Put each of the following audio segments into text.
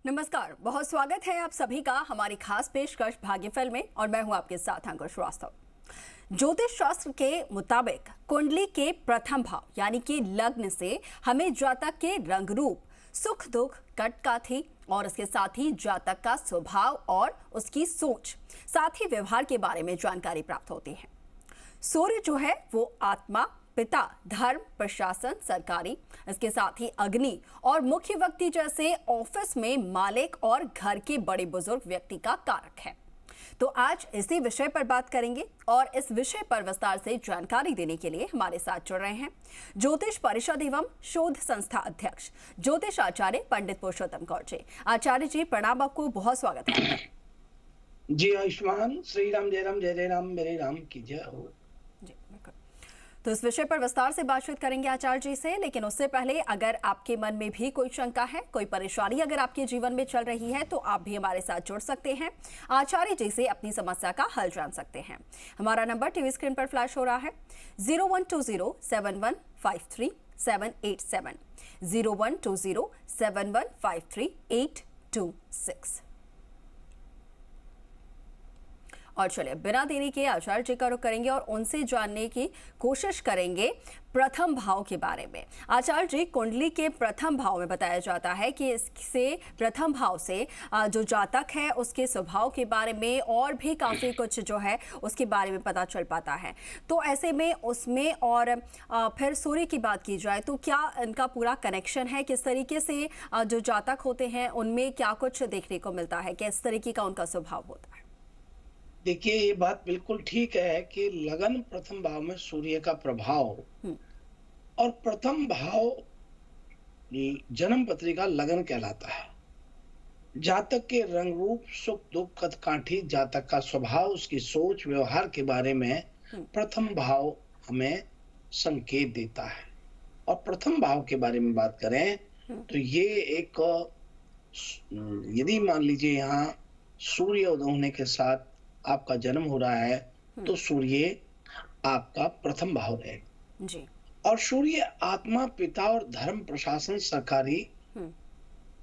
नमस्कार, बहुत स्वागत है आप सभी का हमारी खास पेशकश भाग्यफल में और मैं हूं आपके साथ अंकुर श्रीवास्तव। ज्योतिष शास्त्र के मुताबिक कुंडली के प्रथम भाव यानी कि लग्न से हमें जातक के रंग रूप, सुख दुख, कटकाथी और इसके साथ ही जातक का स्वभाव और उसकी सोच, साथ ही व्यवहार के बारे में जानकारी प्राप्त होती है। सूर्य जो है वो आत्मा, पिता, धर्म, प्रशासन, सरकारी, इसके साथ ही अग्नि और मुख्य व्यक्ति जैसे ऑफिस में मालिक और घर के बड़े बुजुर्ग व्यक्ति का कारक है। तो आज इसी विषय पर बात करेंगे और इस विषय पर विस्तार से जानकारी देने के लिए हमारे साथ जुड़ रहे हैं ज्योतिष परिषद एवं शोध संस्था अध्यक्ष ज्योतिष आचार्य पंडित पुरुषोत्तम कौर जी। आचार्य जी प्रणाम, आपको बहुत स्वागत है। जी आयुष्मान, श्री राम जय राम, जय जय राम, मेरे राम की जय हो। जी बिल्कुल। तो इस विषय पर विस्तार से बातचीत करेंगे आचार्य जी से, लेकिन उससे पहले अगर आपके मन में भी कोई शंका है, कोई परेशानी अगर आपके जीवन में चल रही है तो आप भी हमारे साथ जुड़ सकते हैं, आचार्य जी से अपनी समस्या का हल जान सकते हैं। हमारा नंबर टीवी स्क्रीन पर फ्लैश हो रहा है 01207153 01207153 और चलिए बिना देरी के आचार्य जी का रुख करेंगे और उनसे जानने की कोशिश करेंगे प्रथम भाव के बारे में। आचार्य जी, कुंडली के प्रथम भाव में बताया जाता है कि इससे प्रथम भाव से जो जातक है उसके स्वभाव के बारे में और भी काफ़ी कुछ जो है उसके बारे में पता चल पाता है। तो ऐसे में उसमें और फिर सूर्य की बात की जाए तो क्या इनका पूरा कनेक्शन है? किस तरीके से जो जातक होते हैं उनमें क्या कुछ देखने को मिलता है, किस तरीके का उनका स्वभाव होता है? देखिए, ये बात बिल्कुल ठीक है कि लगन प्रथम भाव में सूर्य का प्रभाव और प्रथम भाव जन्म पत्रिका लगन कहलाता है। जातक के रंग रूप, सुख दुख, कदकाठी, जातक का स्वभाव, उसकी सोच, व्यवहार के बारे में प्रथम भाव हमें संकेत देता है। और प्रथम भाव के बारे में बात करें तो ये एक, यदि मान लीजिए यहाँ सूर्य उदय होने के साथ आपका जन्म हो रहा है तो सूर्य आपका प्रथम भाव रहेगा जी। और सूर्य आत्मा, पिता और धर्म, प्रशासन, सरकारी,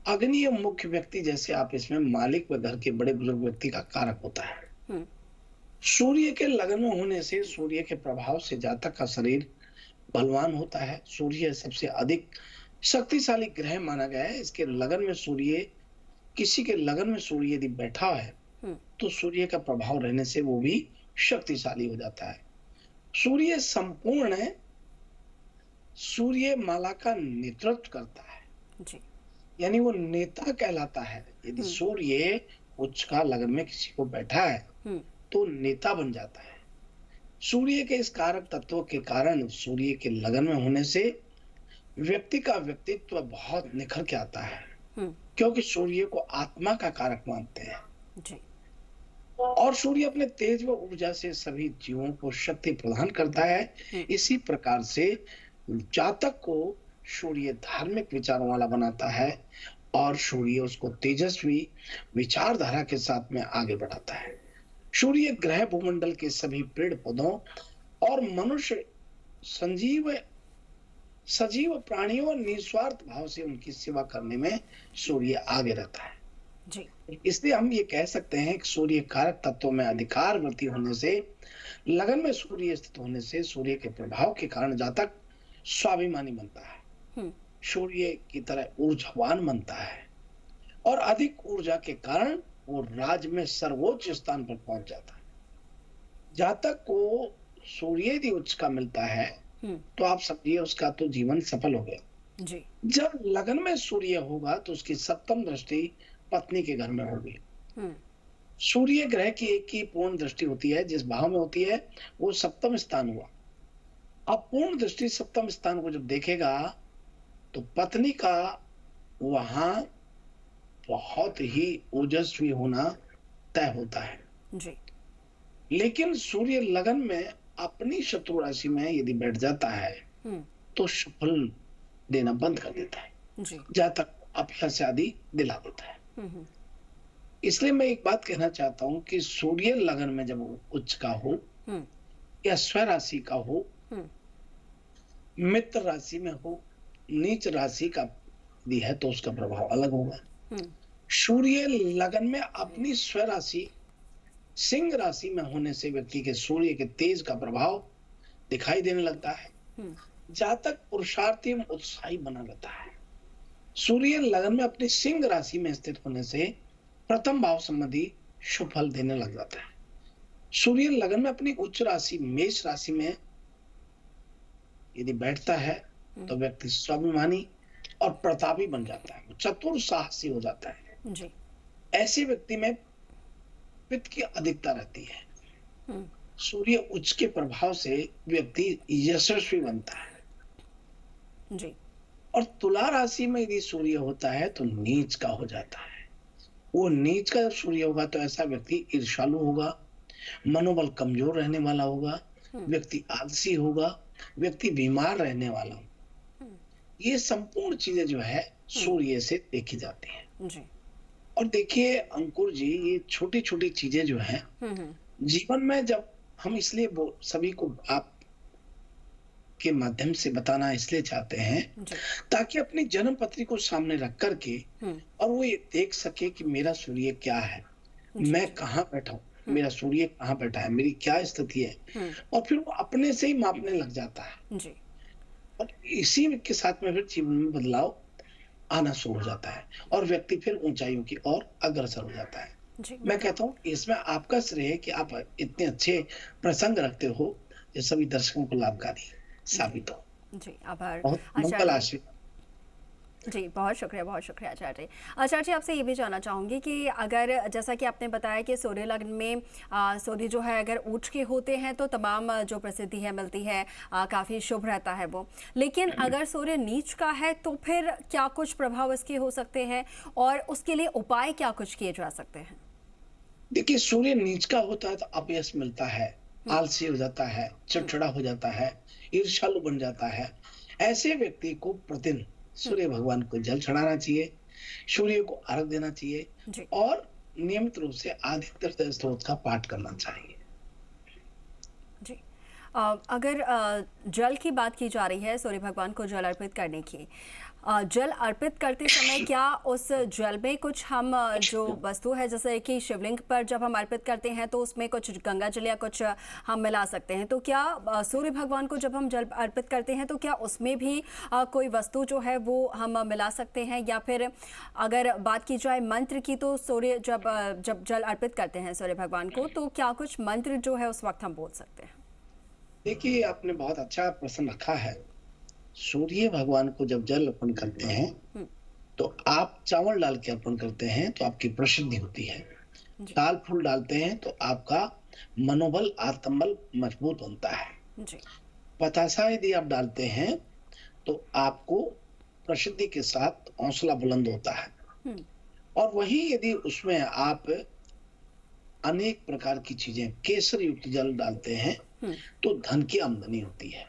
अग्नि और मुख्य व्यक्ति जैसे आप इसमें मालिक व घर के बड़े बुजुर्ग व्यक्ति का कारक होता है। सूर्य के लगन में होने से, सूर्य के प्रभाव से जातक का शरीर बलवान होता है। सूर्य सबसे अधिक शक्तिशाली ग्रह माना गया है। इसके लगन में सूर्य, किसी के लगन में सूर्य यदि बैठा है तो सूर्य का प्रभाव रहने से वो भी शक्तिशाली हो जाता है। सूर्य संपूर्ण है, सूर्य माला का नेतृत्व करता है जी। यानी वो नेता कहलाता है। यदि सूर्य उच्च का लगन में किसी को बैठा है तो नेता बन जाता है। सूर्य के इस कारक तत्व के कारण सूर्य के लगन में होने से व्यक्ति का व्यक्तित्व बहुत निखर के आता है, क्योंकि सूर्य को आत्मा का कारक मानते हैं जी। और सूर्य अपने तेज व ऊर्जा से सभी जीवों को शक्ति प्रदान करता है। इसी प्रकार से जातक को सूर्य धार्मिक विचारों वाला बनाता है और सूर्य उसको तेजस्वी विचारधारा के साथ में आगे बढ़ाता है। सूर्य ग्रह, भूमंडल के सभी पेड़ पौधों और मनुष्य, सजीव प्राणियों और निस्वार्थ भाव से उनकी सेवा करने में सूर्य आगे रहता है जी। इसलिए हम ये कह सकते हैं कि सूर्य कारक तत्वों में अधिकार वृद्धि होने से, लगन में सूर्य स्थित होने से सूर्य के प्रभाव के कारण जातक स्वाभिमानी बनता है, सूर्य की तरह ऊर्जावान बनता है और अधिक ऊर्जा के कारण वो राज में सर्वोच्च स्थान पर पहुंच जाता है। जातक को सूर्य यदि उच्च का मिलता है तो आप समझिए उसका तो जीवन सफल हो गया जी। जब लगन में सूर्य होगा तो उसकी सप्तम दृष्टि पत्नी के घर में होगी। सूर्य ग्रह की एक ही पूर्ण दृष्टि होती है, जिस भाव में होती है वो सप्तम स्थान हुआ। अब पूर्ण दृष्टि सप्तम स्थान को जब देखेगा तो पत्नी का वहां बहुत ही ओजस्वी होना तय होता है जी। लेकिन सूर्य लगन में अपनी शत्रु राशि में यदि बैठ जाता है तो सफल देना बंद कर देता है जी। जातक अभ्यास आदि दिला देता है। इसलिए मैं एक बात कहना चाहता हूं कि सूर्य लगन में जब उच्च का हो या स्व राशि का हो, मित्र राशि में हो, नीच राशि का भी है तो उसका प्रभाव अलग होगा। सूर्य लगन में अपनी स्वराशि सिंह राशि में होने से व्यक्ति के सूर्य के तेज का प्रभाव दिखाई देने लगता है। जातक पुरुषार्थी एवं उत्साही बना रहता है। सूर्य लगन में अपनी सिंह राशि में स्थित होने से प्रथम भाव संबंधी शुभ फल देने लग जाता है। सूर्य लगन में अपनी उच्च राशि मेष राशि में यदि बैठता है तो व्यक्ति स्वाभिमानी और प्रतापी बन जाता है, चतुर साहसी हो जाता है जी। ऐसे व्यक्ति में पित्त की अधिकता रहती है। सूर्य उच्च के प्रभाव से व्यक्ति यशस्वी बनता है जी। और तुला राशि में यदि सूर्य होता है तो नीच का हो जाता है। वो नीच का जब सूर्य होगा तो ऐसा व्यक्ति ईर्ष्यालु होगा, मनोबल कमजोर रहने वाला होगा, व्यक्ति आलसी होगा, व्यक्ति बीमार रहने वाला होगा। ये संपूर्ण चीजें जो है सूर्य से देखी जाती हैं जी। और देखिए अंकुर जी, ये छोटी छोटी चीजें जो हैं जीवन में, जब हम इसलिए सभी को आप के माध्यम से बताना इसलिए चाहते हैं ताकि अपनी जन्म पत्री को सामने रख करके और वो ये देख सके कि मेरा सूर्य क्या है, मैं कहाँ बैठा हूँ, मेरा सूर्य कहाँ बैठा है, मेरी क्या स्थिति है, और फिर वो अपने से ही मापने लग जाता है जी। और इसी के साथ में फिर जीवन में बदलाव आना शुरू हो जाता है और व्यक्ति फिर ऊंचाइयों की ओर अग्रसर हो जाता है। मैं कहता हूँ इसमें आपका श्रेय है कि आप इतने अच्छे प्रसंग रखते हो जो सभी दर्शकों को लाभकारी साबित हो। जी, आभार बहुत मंगल आशीर्वाद। जी, बहुत शुक्रिया आचार्य जी। आचार्य जी, आपसे ये भी जानना चाहूँगी कि अगर जैसा कि आपने बताया कि सूर्य लग्न में सूर्य जो है अगर उच्च के होते हैं तो तमाम जो प्रसिद्धि है मिलती है, काफ़ी शुभ रहता है वो, लेकिन अगर सूर्य नीच का है तो फिर क्या कुछ प्रभाव इसके हो सकते हैं और उसके लिए उपाय क्या कुछ किए जा सकते हैं? देखिए, सूर्य नीच का होता है तो अपयश मिलता है, आलसी हो जाता है, चिड़चिड़ा हो जाता है, ईर्ष्यालु बन जाता है। ऐसे व्यक्ति को प्रतिदिन सूर्य भगवान को जल चढ़ाना चाहिए, सूर्य को अर्घ देना चाहिए और नियमित रूप से आदित्य स्तोत्र का पाठ करना चाहिए। जी। अगर जल की बात की जा रही है, सूर्य भगवान को जल अर्पित करने की, जल अर्पित करते समय क्या उस जल में कुछ हम जो वस्तु है, जैसे कि शिवलिंग पर जब हम अर्पित करते हैं तो उसमें कुछ गंगा जल या कुछ हम मिला सकते हैं, तो क्या सूर्य भगवान को जब हम जल अर्पित करते हैं तो क्या उसमें भी कोई वस्तु जो है वो हम मिला सकते हैं? या फिर अगर बात की जाए मंत्र की, तो सूर्य जब जल अर्पित करते हैं सूर्य भगवान को तो क्या कुछ मंत्र जो है उस वक्त हम बोल सकते हैं? देखिए, आपने बहुत अच्छा प्रश्न रखा है। सूर्य भगवान को जब जल अर्पण करते हैं तो आप चावल डाल के अर्पण करते हैं तो आपकी प्रसिद्धि होती है, दाल फूल डालते हैं तो आपका मनोबल आत्मबल मजबूत बनता है, बतासा यदि आप डालते हैं तो आपको प्रसिद्धि के साथ हौसला बुलंद होता है। और वही यदि उसमें आप अनेक प्रकार की चीजें, केसर युक्त जल डालते हैं तो धन की आमदनी होती है।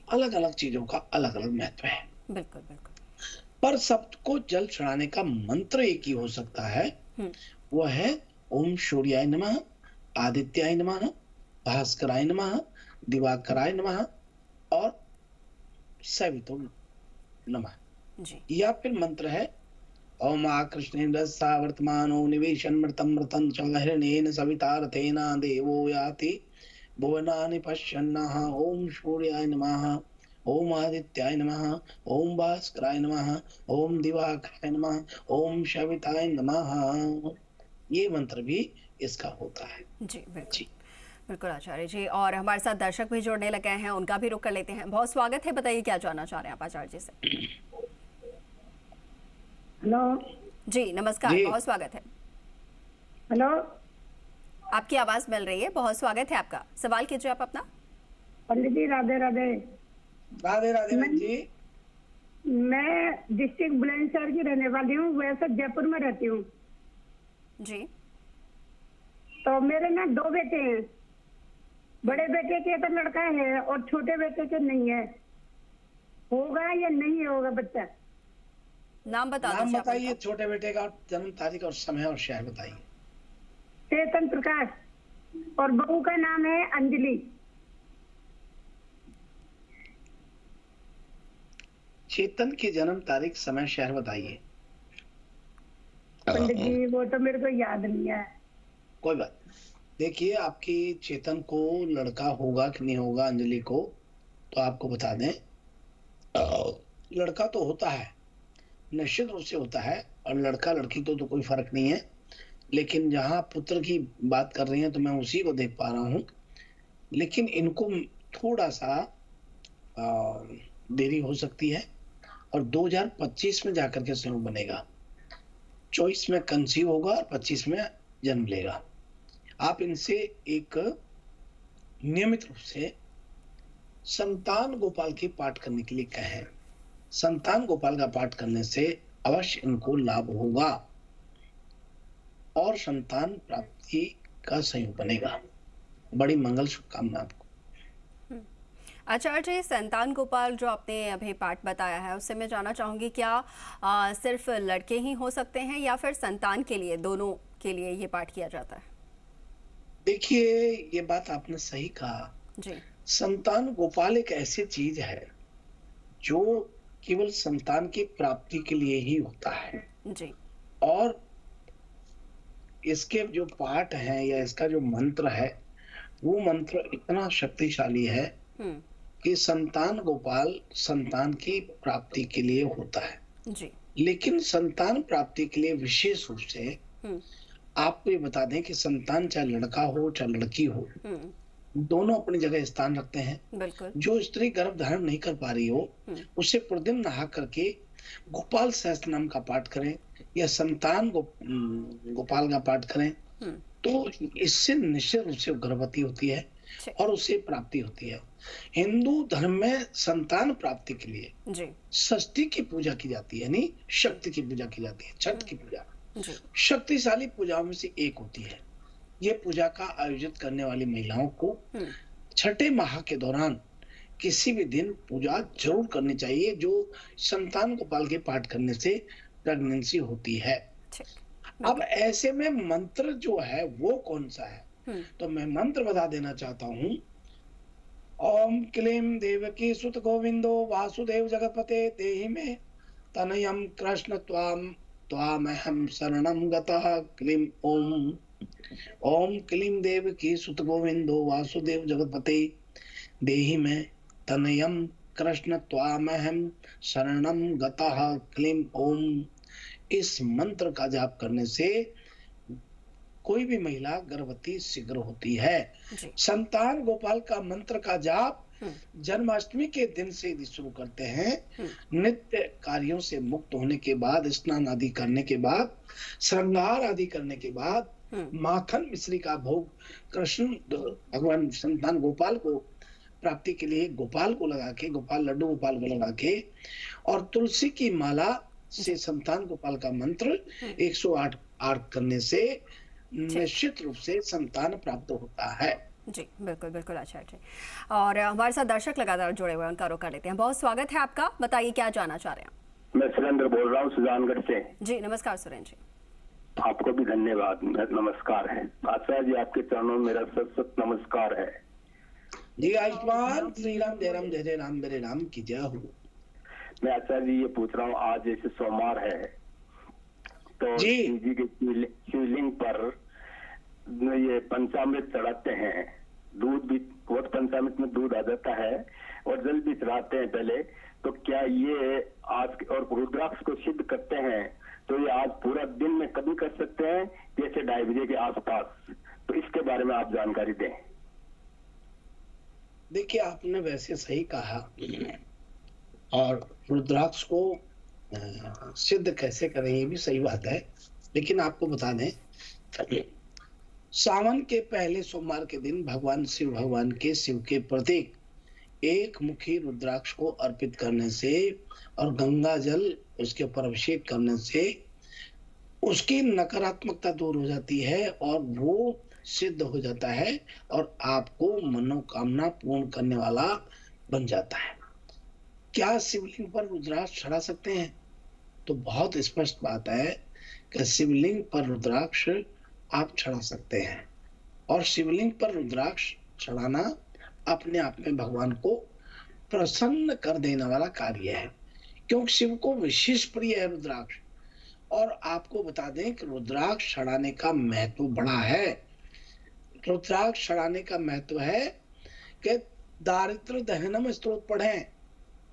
अलग अलग चीजों का अलग अलग महत्व है। बिल्कुल बिल्कुल। पर सबको जल चढ़ाने का मंत्र एक ही हो सकता है, वो है ओम सूर्याय नमः, आदित्याय नमः, भास्कराय नमः, दिवाकराय नमः और सवितो नमः। या फिर मंत्र है ओम आकृष्णेन्द्र वर्तमानो निवेशन मृतम मृतं च हिरण्येन सविता रथेन देवो याति भुवनानि पश्यन्नः। ओम सूर्याय नमः, ओम आदित्याय नमः, ओम भास्कराय नमः, ओम दिवाकराय नमः, ओम सविताय नमः। ये मंत्र भी इसका होता है। जी बिल्कुल। बिल्कुल आचार्य जी, और हमारे साथ दर्शक भी जुड़ने लगे हैं, उनका भी रुख कर लेते हैं। बहुत स्वागत है, बताइए क्या जानना चाह रहे हैं आप आचार्य जी से? हेलो जी नमस्कार, बहुत स्वागत है। हेलो, आपकी आवाज मिल रही है, बहुत स्वागत है आपका। सवाल कीजिए आप अपना। पंडित जी राधे राधे। राधे राधे जी। मैं डिस्ट्रिक्ट बुलंदशहर की रहने वाली हूँ, वैसे जयपुर में रहती हूँ जी। तो मेरे ना 2 बेटे हैं, बड़े बेटे के तो लड़का है और छोटे बेटे के नहीं है, होगा या नहीं होगा बच्चा? नाम बताइए छोटे बेटे का, जन्म तारीख और समय और शहर बताइए। चेतन प्रकाश, और बहू का नाम है अंजलि। चेतन की जन्म तारीख समय शहर बताइए। पंडित जी वो तो मेरे को याद नहीं है। कोई बात नहीं। देखिए, आपकी चेतन को लड़का होगा कि नहीं होगा अंजलि को, तो आपको बता दें, लड़का तो होता है, निश्चित रूप से होता है, और लड़का लड़की तो कोई फर्क नहीं है। लेकिन जहां पुत्र की बात कर रही हैं तो मैं उसी को देख पा रहा हूं। लेकिन इनको थोड़ा सा देरी हो सकती है, और 2025 में जाकर के संयोग बनेगा। 24 में कंसीव होगा और 25 में जन्म लेगा। आप इनसे एक नियमित रूप से संतान गोपाल की पाठ करने के लिए कहें। संतान गोपाल का पाठ करने से अवश्य इनको लाभ होगा और संतान प्राप्ति का संयोग बनेगा। बड़ी मंगल शुभकामना आपको। आचार्य जी, संतान गोपाल जो आपने अभी पाठ बताया है उससे मैं जानना चाहूंगी, क्या सिर्फ लड़के ही हो सकते हैं या फिर संतान के लिए, दोनों के लिए ये पाठ किया जाता है? देखिए, ये बात आपने सही कहा जी। संतान गोपाल एक ऐसी चीज है जो केवल संतान की प्राप्ति के लिए ही होता है जी। और इसके जो पाठ है या इसका जो मंत्र है वो मंत्र इतना शक्तिशाली है कि संतान गोपाल संतान की प्राप्ति के लिए होता है जी। लेकिन संतान प्राप्ति के लिए विशेष रूप से आपको ये बता दें कि संतान चाहे लड़का हो चाहे लड़की हो, दोनों अपनी जगह स्थान रखते हैं। बिल्कुल। जो स्त्री गर्भ धारण नहीं कर पा रही हो उसे प्रतिदिन नहा करके गोपाल सहस्त्र नाम का पाठ करें या संतान गोपाल का पाठ करें, तो इससे निश्चित रूप से गर्भवती होती है और उसे प्राप्ति होती है। हिंदू धर्म में संतान प्राप्ति के लिए षष्ठी की पूजा की जाती है, यानी शक्ति की पूजा की जाती है। छठ की पूजा शक्तिशाली पूजाओं में से एक होती है। ये पूजा का आयोजित करने वाली महिलाओं को छठे माह के दौरान किसी भी दिन पूजा जरूर करनी चाहिए, जो संतान गोपाल के पाठ करने से प्रेगनेंसी होती है। अब ऐसे में मंत्र जो है वो कौन सा है, तो मैं मंत्र बता देना चाहता हूं। ओम क्लीम देवकी सुत गोविंदो वासुदेव जगतपते देहि में तनयम कृष्ण त्वामहं शरणं गतः। क्लीम ओम। ओम क्लीम देवकी सुत गोविंदो वासुदेव जगतपते देहि में तनयम कृष्ण त्वामहं शरणं गतः। क्लीम ओम। इस मंत्र का जाप करने से कोई भी महिला गर्भवती शीघ्र होती है। संतान गोपाल का मंत्र का जाप जन्माष्टमी के दिन से यदि शुरू करते हैं, नित्य कार्यों से मुक्त होने के बाद, स्नान आदि करने के बाद, श्रृंगार आदि करने के बाद, माखन मिश्री का भोग कृष्ण भगवान संतान गोपाल को प्राप्ति के लिए गोपाल को लगा के, गोपाल लड्डू गोपाल को लगा के, और तुलसी की माला से संतान गोपाल का मंत्र 108 करने से निश्चित रूप से संतान प्राप्त होता है। जी बिल्कुल बिल्कुल आचार्य जी। और हमारे साथ दर्शक लगातार जुड़े हुए हैं, उनका रुख कर लेते हैं। बहुत स्वागत है आपका, बताइए क्या जानना चाह रहे हैं? मैं सुरेंद्र बोल रहा हूँ सुजानगढ़ से। जी नमस्कार सुरेंद्र जी। आपको भी धन्यवाद, नमस्कार है आचार्य जी, आपके चरणों में मेरा सत नमस्कार है जी। आयुष्मान श्री राम जय राम जय राम मेरे राम की जय हो। मैं आचार्य जी ये पूछ रहा हूँ, आज जैसे सोमवार है तो शिव जी के शिवलिंग पर ये पंचामृत चढ़ाते हैं, दूध भी बहुत, पंचामृत में दूध आ जाता है और जल भी चढ़ाते हैं पहले, तो क्या ये आज और रुद्राक्ष को सिद्ध करते हैं, तो ये आज पूरा दिन में कभी कर सकते हैं जैसे 2:30 बजे के आसपास, तो इसके बारे में आप जानकारी दें। देखिए, आपने वैसे सही कहा, और रुद्राक्ष को सिद्ध कैसे करें ये भी सही बात है, लेकिन आपको बता दें सावन के पहले सोमवार के दिन भगवान शिव के प्रतीक एक मुखी रुद्राक्ष को अर्पित करने से और गंगा जल उसके ऊपर अभिषेक करने से उसकी नकारात्मकता दूर हो जाती है और वो सिद्ध हो जाता है और आपको मनोकामना पूर्ण करने वाला बन जाता है। क्या शिवलिंग पर रुद्राक्ष चढ़ा सकते हैं? तो बहुत स्पष्ट बात है कि शिवलिंग पर रुद्राक्ष आप चढ़ा सकते हैं, और शिवलिंग पर रुद्राक्ष चढ़ाना अपने आप में भगवान को प्रसन्न कर देने वाला कार्य है, क्योंकि शिव को विशेष प्रिय है रुद्राक्ष। और आपको बता दें कि रुद्राक्ष चढ़ाने का महत्व बड़ा है। रुद्राक्ष चढ़ाने का महत्व है कि दारिद्र्य दहनम स्तोत्र पढ़ें।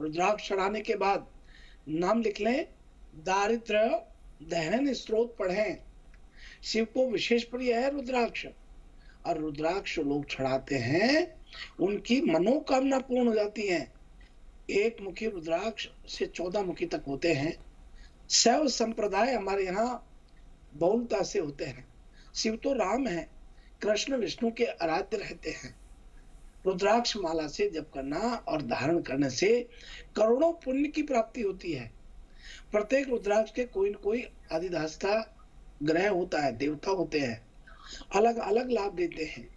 रुद्राक्ष चढ़ाने के बाद नाम लिख लें, दारिद्र्य दहन स्तोत्र पढ़ें। शिव को विशेष प्रिय है रुद्राक्ष, और रुद्राक्ष लोग चढ़ाते हैं उनकी मनोकामना पूर्ण हो जाती है। एक मुखी रुद्राक्ष से 14 मुखी तक होते हैं। शैव संप्रदाय हमारे यहाँ बहुलता से होते हैं। शिव तो राम है, कृष्ण विष्णु के आराध्य रहते हैं। रुद्राक्ष माला से जप करना और धारण करने से करोड़ों पुण्य की प्राप्ति होती है। प्रत्येक रुद्राक्ष के कोई न कोई अधिष्ठाता ग्रह होता है, देवता होते हैं, अलग अलग लाभ देते हैं।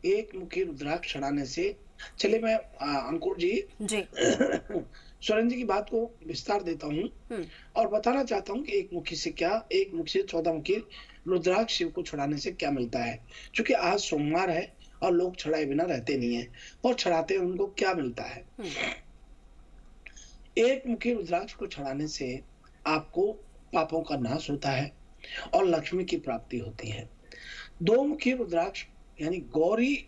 एक मुखी रुद्राक्ष चढ़ाने से, चले मैं अंकुर जी सुरेंद्र जी की बात को विस्तार देता हूँ और बताना चाहता हूँ कि एक मुखी से 14 मुखी रुद्राक्ष शिव को चढ़ाने से क्या मिलता है। क्योंकि आज सोमवार है और लोग चढ़ाए बिना रहते नहीं है, और चढ़ाते हैं उनको क्या मिलता है। एक मुखी रुद्राक्ष को चढ़ाने से आपको पापों का नाश होता है और लक्ष्मी की प्राप्ति होती है। 2 मुखी रुद्राक्ष यानी गौरी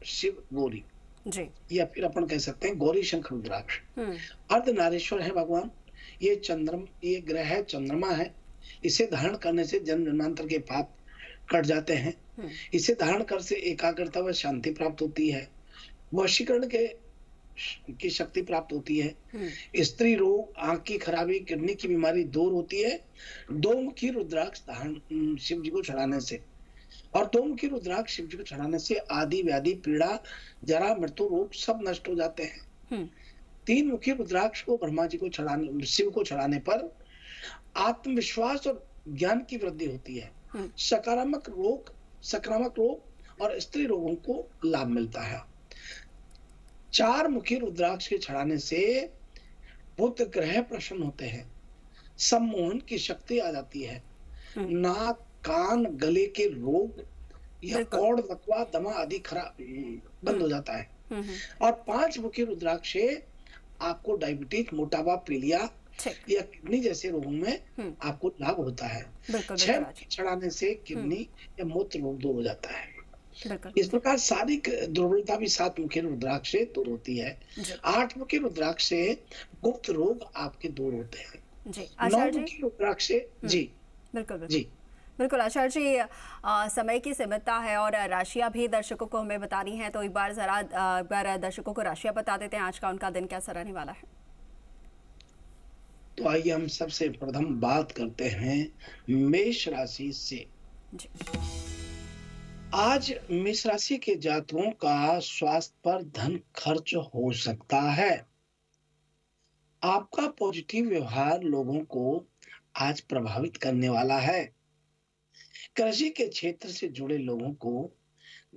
शिव गौरी जी, या फिर अपन कह सकते हैं गौरी शंकर रुद्राक्ष अर्धनारीश्वर है भगवान। ये ग्रह है, चंद्रमा है। इसे धारण करने से जन्म जन्मांतर के पाप कट जाते हैं। इसे धारण कर से एकाग्रता व शांति प्राप्त होती है। वशीकरण की शक्ति प्राप्त होती है। स्त्री रोग, आंख की खराबी, किडनी की बीमारी दूर होती है 2 मुखी रुद्राक्ष धारण शिव जी को चढ़ाने से। और 2 मुखी रुद्राक्ष शिव जी को चढ़ाने से आदि व्याधि, पीड़ा, जरा, मृत्यु, रोग सब नष्ट हो जाते हैं। 3 मुखी रुद्राक्ष को ब्रह्मा जी को चढ़ाने, शिव को चढ़ाने पर आत्मविश्वास और ज्ञान की वृद्धि होती है। संक्रामक रोग और स्त्री रोगों को लाभ मिलता है। 4 मुखी रुद्राक्ष के चढ़ाने से बुध ग्रह प्रसन्न होते हैं। सम्मोहन की शक्ति आ जाती है। नाक, कान, गले के रोग या कौड़, लकवा, दमा आदि खराब बंद हो जाता है। और 5 मुखी रुद्राक्ष से आपको डायबिटीज, मोटापा, पीलिया या किडनी जैसे रोगों में आपको लाभ होता है। 6 मुखी चढ़ाने से किडनी या मूत्र रोग दूर हो जाता है। इस प्रकार सारी दुर्बलता भी 7 मुखी रुद्राक्ष से दूर होती है। 8 मुखी रुद्राक्ष से गुप्त रोग आपके दूर होते हैं। 9 मुखी रुद्राक्ष से बिल्कुल आचार्य जी, समय की सीमितता है और राशियां भी दर्शकों को हमें बतानी है, तो एक बार दर्शकों को राशियां बता देते हैं। आज का उनका दिन कैसा रहने वाला है? तो आइए हम सबसे प्रथम बात करते हैं मेष राशि से। आज मेष राशि के जातकों का स्वास्थ्य पर धन खर्च हो सकता है। आपका पॉजिटिव व्यवहार लोगों को आज प्रभावित करने वाला है। कृषि के क्षेत्र से जुड़े लोगों को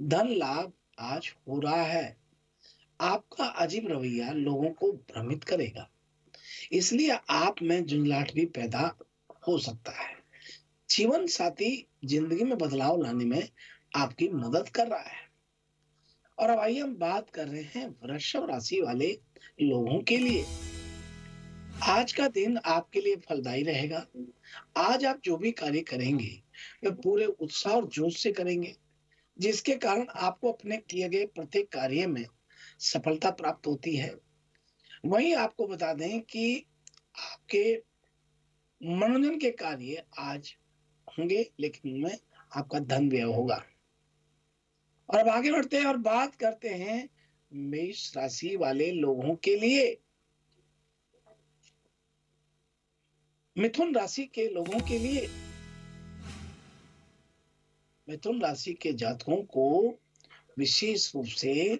धन लाभ आज हो रहा है। आपका अजीब रवैया लोगों को भ्रमित करेगा, इसलिए आप में झुंझलाहट भी पैदा हो सकता है। जीवन साथी जिंदगी में बदलाव लाने में आपकी मदद कर रहा है। और अब आइए हम बात कर रहे हैं वृषभ राशि वाले लोगों के लिए। आज का दिन आपके लिए फलदायी रहेगा। आज आप जो भी कार्य करेंगे वे पूरे उत्साह और जोश से करेंगे, जिसके कारण आपको अपने किए गए प्रत्येक कार्य में सफलता प्राप्त होती है। वहीं आपको बता दें कि आपके मनोरंजन के कार्य आज होंगे, लेकिन उनमें आपका धन व्यय होगा। और अब आगे बढ़ते हैं और बात करते हैं मेष राशि वाले लोगों के लिए। मिथुन राशि के लोगों के लिए, मिथुन राशि के जातकों को विशेष रूप से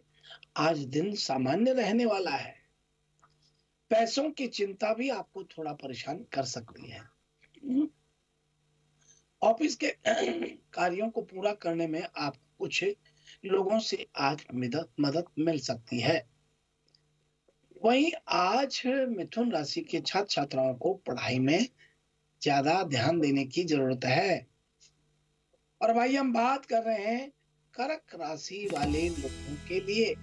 आज दिन सामान्य रहने वाला है। पैसों की चिंता भी आपको थोड़ा परेशान कर सकती है। ऑफिस के कार्यों को पूरा करने में आपको कुछ लोगों से आज मदद मिल सकती है। वहीं आज मिथुन राशि के छात्र छात्राओं को पढ़ाई में ज्यादा ध्यान देने की जरूरत है। और भाई हम बात कर रहे हैं कर्क राशि वाले लोगों के लिए।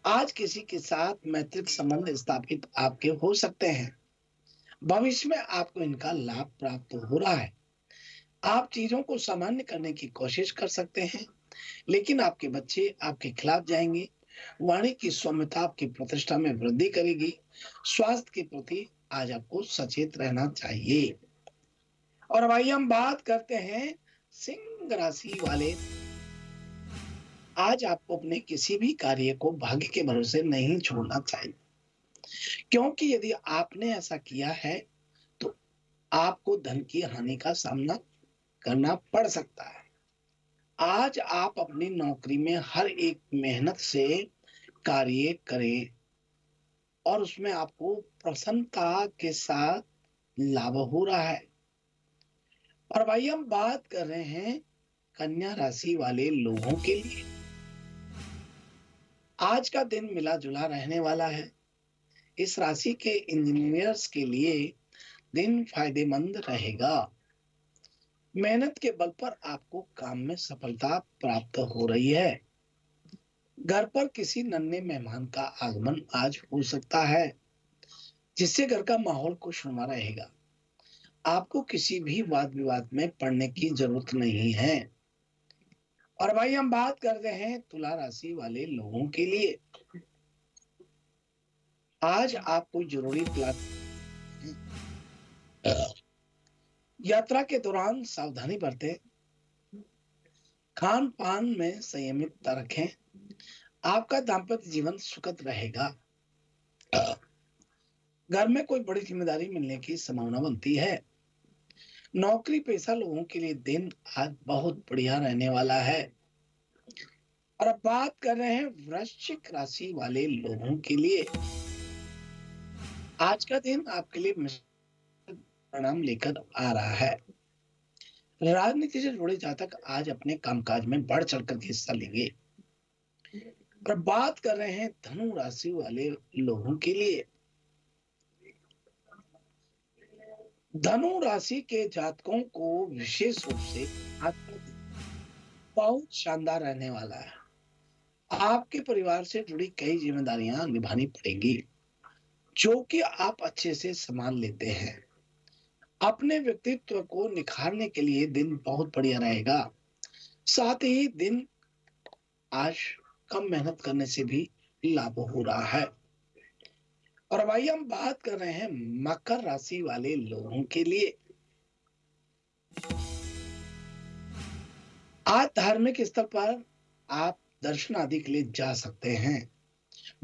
आज किसी के साथ मैत्रिक संबंध स्थापित आपके हो सकते हैं। भविष्य में आपको इनका लाभ प्राप्त हो रहा है। आप चीजों को सामान्य करने की कोशिश कर सकते हैं, लेकिन आपके बच्चे आपके खिलाफ जाएंगे। वाणी की सौम्यता आपकी प्रतिष्ठा में वृद्धि करेगी। स्वास्थ्य के प्रति आज आपको सचेत रहना चाहिए। और भाई हम बात करते हैं सिंह राशि वाले। आज आपको अपने किसी भी कार्य को भाग्य के भरोसे नहीं छोड़ना चाहिए, क्योंकि यदि आपने ऐसा किया है तो आपको धन की हानि का सामना करना पड़ सकता है। आज आप अपनी नौकरी में हर एक मेहनत से कार्य करें और उसमें आपको प्रसन्नता के साथ लाभ हो रहा है। और भाई हम बात कर रहे हैं कन्या राशि वाले लोगों के लिए। आज का दिन मिला जुला रहने वाला है। इस राशि के इंजीनियर्स के लिए दिन फायदेमंद रहेगा। मेहनत के बल पर आपको काम में सफलता प्राप्त हो रही है। घर पर किसी नन्हे मेहमान का आगमन आज हो सकता है, जिससे घर का माहौल खुशनुमा रहेगा। आपको किसी भी वाद विवाद में पड़ने की जरूरत नहीं है। और भाई हम बात करते हैं तुला राशि वाले लोगों के लिए। आज आप कोई जरूरी प्लान यात्रा के दौरान सावधानी बरतें। खान पान में संयमितता रखें। आपका दाम्पत्य जीवन सुखद रहेगा। घर में कोई बड़ी जिम्मेदारी मिलने की संभावना बनती है। नौकरी पेशा लोगों के लिए दिन आज बहुत बढ़िया रहने वाला है। और अब बात कर रहे हैं वृश्चिक राशि वाले लोगों के लिए। आज का दिन आपके लिए परिणाम लेकर आ रहा है। राजनीति से जुड़े जातक आज अपने कामकाज में बढ़ चढ़कर हिस्सा लेंगे। और बात कर रहे हैं धनु राशि वाले लोगों के लिए। धनु राशि के जातकों को विशेष रूप से आज का दिन बहुत शानदार रहने वाला है। आपके परिवार से जुड़ी कई जिम्मेदारियां निभानी पड़ेंगी, जो कि आप अच्छे से संभाल लेते हैं। अपने व्यक्तित्व को निखारने के लिए दिन बहुत बढ़िया रहेगा। साथ ही दिन आज कम मेहनत करने से भी लाभ हो रहा है। और भाई हम बात कर रहे हैं मकर राशि वाले लोगों के लिए। आज धार्मिक स्तर पर आप दर्शन आदि के लिए जा सकते हैं।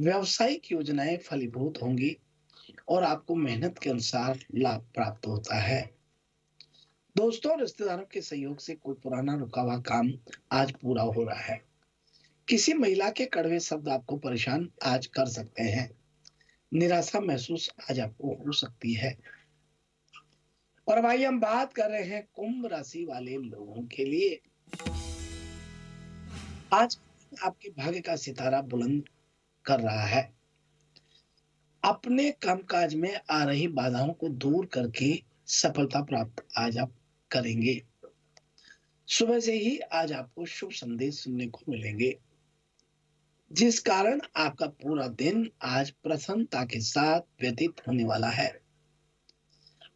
व्यवसायिक योजनाएं फलीभूत होंगी और आपको मेहनत के अनुसार लाभ प्राप्त होता है। दोस्तों और रिश्तेदारों के सहयोग से कोई पुराना रुका हुआ काम आज पूरा हो रहा है। किसी महिला के कड़वे शब्द आपको परेशान आज कर सकते हैं। निराशा महसूस आज आपको हो सकती है। और भाई हम बात कर रहे हैं कुंभ राशि वाले लोगों के लिए। आज आपके भाग्य का सितारा बुलंद कर रहा है। अपने कामकाज में आ रही बाधाओं को दूर करके सफलता प्राप्त आज आप करेंगे। सुबह से ही आज आपको शुभ संदेश सुनने को मिलेंगे, जिस कारण आपका पूरा दिन आज प्रसन्नता के साथ व्यतीत होने वाला है।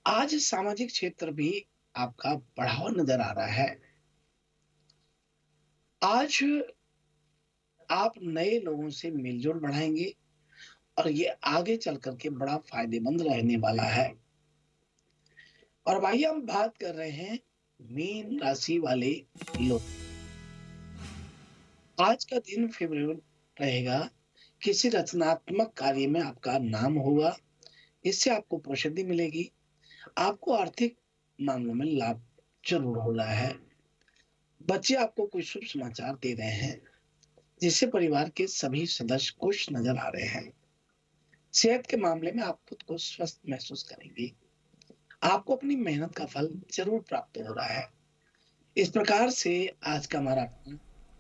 आज सामाजिक क्षेत्र भी आपका बढ़ावा नजर आ रहा है। आज आप नए लोगों से मेलजोल बढ़ाएंगे और ये आगे चल करके बड़ा फायदेमंद रहने वाला है। और भाई हम बात कर रहे हैं मीन राशि वाले लोग। आज का दिन फेवरेबल रहेगा। किसी रचनात्मक कार्य में आपका नाम होगा, इससे आपको प्रसिद्धि मिलेगी। आपको आर्थिक मामलों में लाभ जरूर हो रहा है। बच्चे आपको कोई शुभ समाचार दे रहे हैं, जिससे परिवार के सभी सदस्य खुश नजर आ रहे हैं। सेहत के मामले में आप खुद को स्वस्थ महसूस करेंगे। आपको अपनी मेहनत का फल जरूर प्राप्त हो रहा है। इस प्रकार से आज का हमारा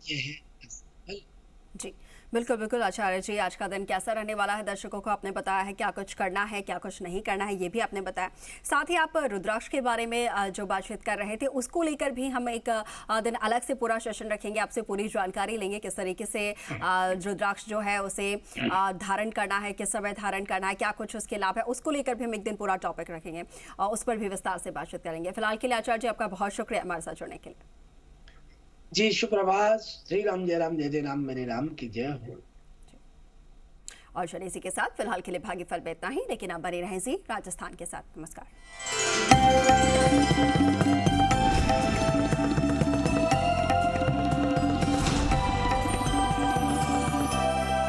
ये है। जी, बिल्कुल बिल्कुल आचार्य जी, आज का दिन कैसा रहने वाला है दर्शकों को आपने बताया है, क्या कुछ करना है क्या कुछ नहीं करना है ये भी आपने बताया। साथ ही आप रुद्राक्ष के बारे में जो बातचीत कर रहे थे उसको लेकर भी हम एक दिन अलग से पूरा सेशन रखेंगे, आपसे पूरी जानकारी लेंगे किस तरीके से रुद्राक्ष जो है उसे धारण करना है, किस समय धारण करना है, क्या कुछ उसके लाभ है, उसको लेकर भी हम एक दिन पूरा टॉपिक रखेंगे और उस पर भी विस्तार से बातचीत करेंगे। फिलहाल के लिए आचार्य जी आपका बहुत शुक्रिया हमारे साथ जुड़ने के लिए। जी सुप्रभात, श्री राम जय राम, जय जय राम, मेरे राम की जय हो। और चलिए इसी के साथ फिलहाल के लिए भाग्यफल में इतना ही, लेकिन आप बने रहें जी राजस्थान के साथ। नमस्कार।